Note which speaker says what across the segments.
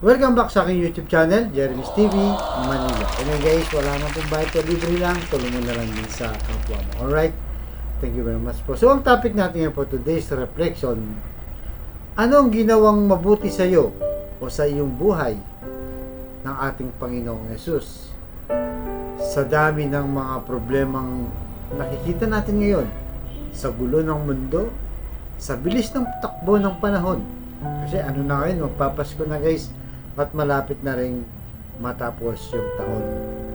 Speaker 1: Welcome back sa aking YouTube channel, Jeremy's TV, Manila. Anyway guys, wala nang pong bayad ko, libre lang, tulungan na lang din sa kapwa mo. Alright? Thank you very much po. So, ang topic natin po today's reflection, anong ginawang mabuti sa iyo o sa iyong buhay ng ating Panginoong Yesus? Sa dami ng mga problemang nakikita natin ngayon, sa gulo ng mundo, sa bilis ng takbo ng panahon, kasi ano na ngayon, magpapasko na guys, at malapit na rin matapos yung taon.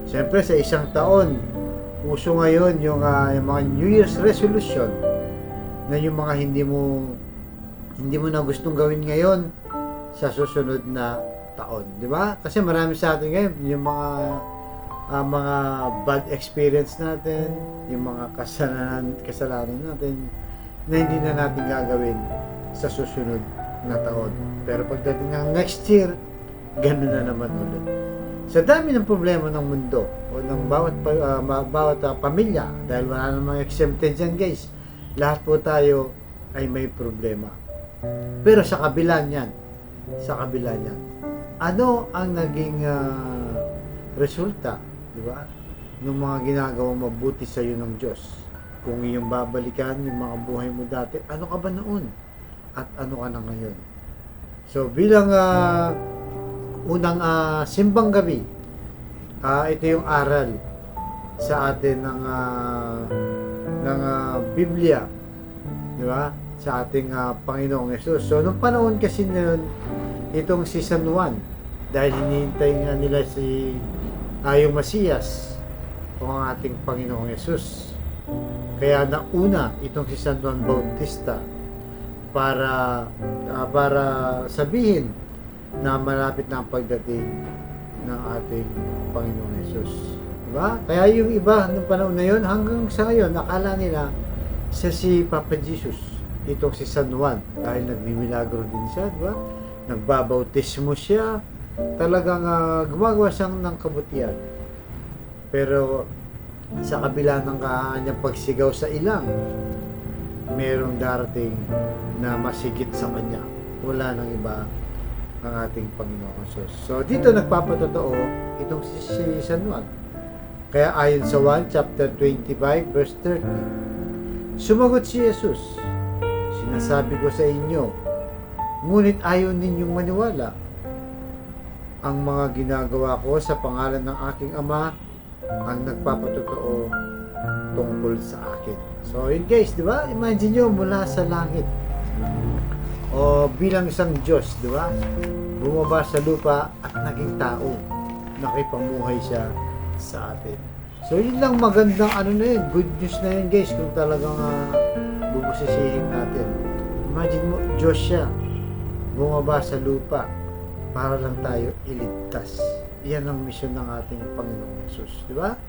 Speaker 1: Siyempre sa isang taon, uso ngayon yung mga New Year's resolution na yung mga hindi mo na gustong gawin ngayon sa susunod na taon, di ba? Kasi marami sa atin ngayon yung mga bad experience natin, yung mga kasalanan natin na hindi na natin gagawin sa susunod na taon. Pero pagdating ng next year, ganun na naman ulit. Sa dami ng problema ng mundo o ng bawat pamilya, dahil wala namang exempted dyan guys, lahat po tayo ay may problema. Pero sa kabila niyan, ano ang naging resulta, di ba, ng mga ginagawang mabuti sa iyo ng Diyos? Kung iyong babalikan yung mga buhay mo dati, ano ka ba noon? At ano ka na ngayon? So bilang unang simbang gabi, ito yung aral sa atin ng Biblia, di ba? Sa ating Panginoong Yesus. So nung panahon kasi noon, itong si San Juan, dahil hinihintay nga nila yung Masiyas o ang ating Panginoong Yesus, kaya nauna itong si San Juan Bautista para sabihin na malapit na ang pagdating ng ating Panginoong Yesus. Diba? Kaya yung iba ng panahon na yun, hanggang sa ngayon, akala nila siya si Papa Jesus, itong si San Juan, dahil nagmimilagro din siya, diba? Nagbabautismo siya, talagang gumagawa siyang ng kabutihan. Pero sa kabila ng kanyang pagsigaw sa ilang, merong darating na masigit sa kanya. Wala nang iba ang ating Panginoong Jesus. So dito nagpapatotoo itong si San Juan. Kaya ayon sa 1 chapter 25 verse 30, sumagot si Jesus, sinasabi ko sa inyo, ngunit ayaw ninyong maniwala. Ang mga ginagawa ko sa pangalan ng aking Ama ang nagpapatotoo tungkol sa akin. So yun guys, di ba? Imagine nyo mula sa langit o bilang isang Diyos, di ba? Bumaba sa lupa at naging tao. Nakipamuhay siya sa atin. So yun lang magandang na yun, good news na yun guys, kung talagang bubusisihin natin. Imagine mo, Diyos siya, bumaba sa lupa para lang tayo iligtas. Yan ang misyon ng ating Panginoong Yesus, di ba?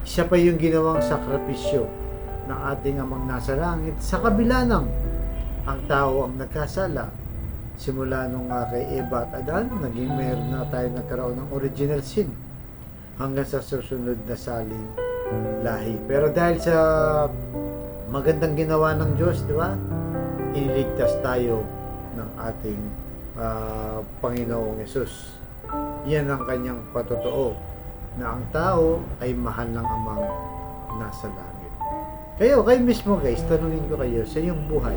Speaker 1: Siya pa yung ginawang sakripisyo ng ating Amang nasa langit sa kabila ng ang tao ang nagkasala. Simula nung kay Eva at Adan, meron na tayo nagkaroon ng original sin hanggang sa susunod na saling lahi. Pero dahil sa magandang ginawa ng Diyos, di ba? Iniligtas tayo ng ating Panginoong Yesus. Yan ang kanyang patotoo, na ang tao ay mahal ng Amang nasa langit. Kayo mismo guys, tanungin ko kayo sa iyong buhay,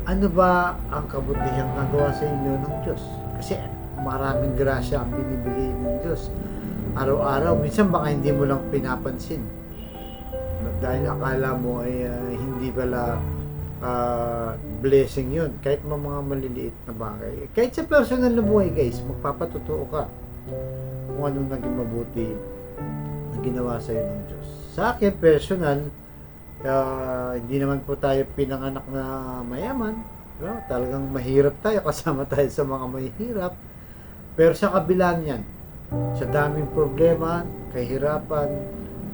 Speaker 1: ano ba ang kabutihang nagawa sa inyo ng Diyos? Kasi maraming grasya ang binibigay ng Diyos araw-araw. Minsan baka hindi mo lang pinapansin dahil akala mo ay hindi pala blessing yun. Kahit mga maliliit na bagay, kahit sa personal na buhay guys, magpapatotoo ka kung anong naging mabuti na ginawa sa iyo ng Diyos. Sa akin personal, hindi naman po tayo pinanganak na mayaman, no? Talagang mahirap tayo, kasama tayo sa mga mahihirap. Pero sa kabila niyan, sa daming problema, kahirapan,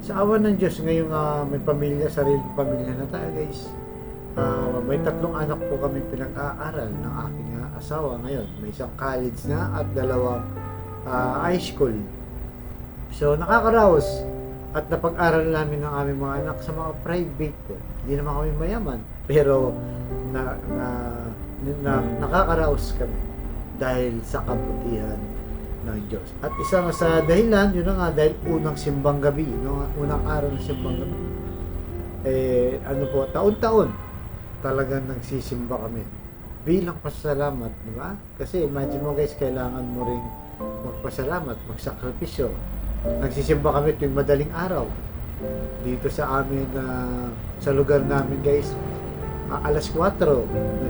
Speaker 1: sa awa ng Diyos, ngayong may pamilya, sariling pamilya na tayo guys. May 3 anak po kami pinag-aaral ng aking asawa ngayon. May isang college na at 2 high school. So nakakaraos at napag-aral namin ng aming mga anak sa mga private po. Hindi naman kami mayaman, pero nakakaraos kami dahil sa kabutihan ng Diyos. At isa nga sa dahilan, yun na nga, dahil unang simbang gabi, no? Unang araw ng simbang gabi. Taon-taon, talagang nagsisimba kami. Bilang pasalamat, di ba? Kasi imagine mo guys, kailangan mo ring magpasalamat, magsakripisyo. Nagsisimba kami tuwing madaling araw. Dito sa amin, sa lugar namin guys, alas 4,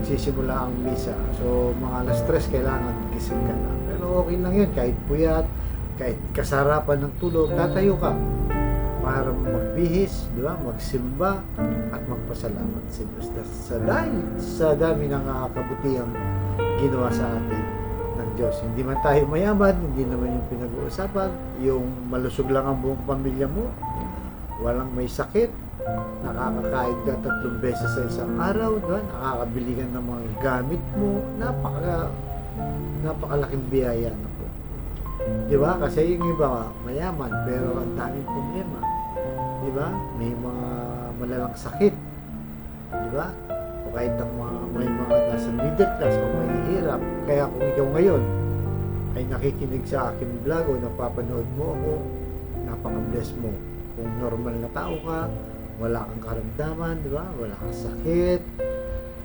Speaker 1: nagsisimula ang misa. So, mga alas 3, kailangan gising ka na. Pero okay lang yun, kahit puyat, kahit kasarapan ng tulog, tatayo ka para magbihis, di ba? Magsimba at magpasalamat sa Diyos. Dahil sa dami ng kabutihang ginawa sa atin ng Diyos. Hindi man tayo mayaman, hindi naman yung pinag-uusapan, yung malusog lang ang buong pamilya mo, walang may sakit, nakakakain ka 3 beses sa isang araw, diba? Nakakabili ka ng mga gamit mo, napakalaking biyaya na po. Di ba? Kasi yung iba mayaman, pero ang daming problema. Di ba? May mga malalang sakit. Di ba? O kahit ang may mga nasa middle class o mahihirap. Kaya kung ikaw ngayon ay nakikinig sa aking vlog o napapanood mo ako, napaka-bless mo. Kung normal na tao ka, wala kang karamdaman, di ba? Wala kang sakit,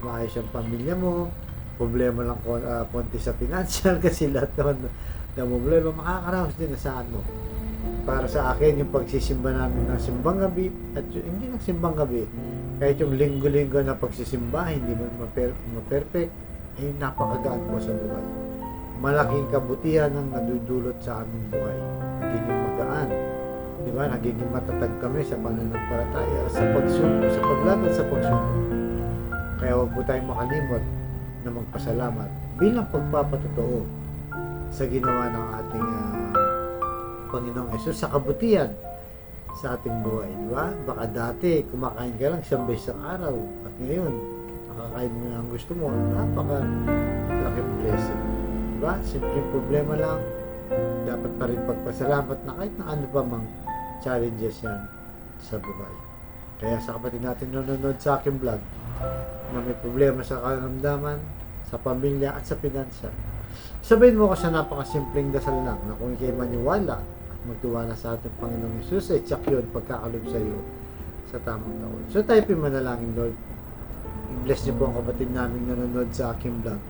Speaker 1: maayos ang pamilya mo, problema lang konti sa financial kasi lahat naman na problema, makakaraos din na saan mo. Para sa akin, yung pagsisimba namin ng simbang gabi, at hindi ng simbang gabi, kahit yung linggo-linggo na pagsisimba, hindi mo ma-perfect, ay napakagaan po sa buhay. Malaking kabutihan ang nadudulot sa aming buhay. Nagiging magaan. Di ba? Nagiging matatag kami sa pananampalataya, sa paglaban sa pagsubok. Kaya huwag po tayong makalimot na magpasalamat bilang pagpapatotoo sa ginawa ng ating Panginoong Yesus sa kabutihan sa ating buhay. Di ba? Baka dati kumakain ka lang 1 beses ang araw at ngayon nakakain mo na ang gusto mo. Napaka-laking blessing. Di ba? Simpleng problema lang, dapat pa rin pagpasalamat na kahit na ano pa mang challenges yan sa buhay. Kaya sa kapatid natin nanonood sa aking vlog na may problema sa karamdaman, sa pamilya at sa pinansa, sabihin mo ko sa napakasimpleng dasal lang na kung ikay maniwala at magtiwala sa ating Panginoong Yesus ay tsak yun pagkakalob sa iyo sa tamang taon. So tayo manalangin, Lord. I-bless niyo po ang kapatid namin nanonood sa aking vlog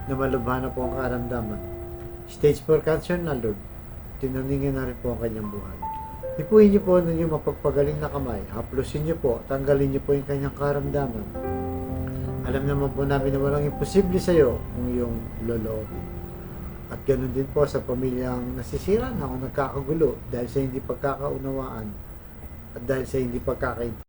Speaker 1: na malubha na po ang karamdaman. Stage 4 cancer na, Lord. Tinaningin na rin po ang kanyang buhay. Ipuhin niyo po na yung mapagpagaling na kamay. Haplusin niyo po. Tanggalin niyo po yung kanyang karamdaman. Alam naman po namin na walang imposible sa iyo kung yung loloobin. At ganoon din po sa pamilyang nasisira na o nagkakagulo dahil sa hindi pagkakaunawaan at dahil sa hindi pagkakaintindihan.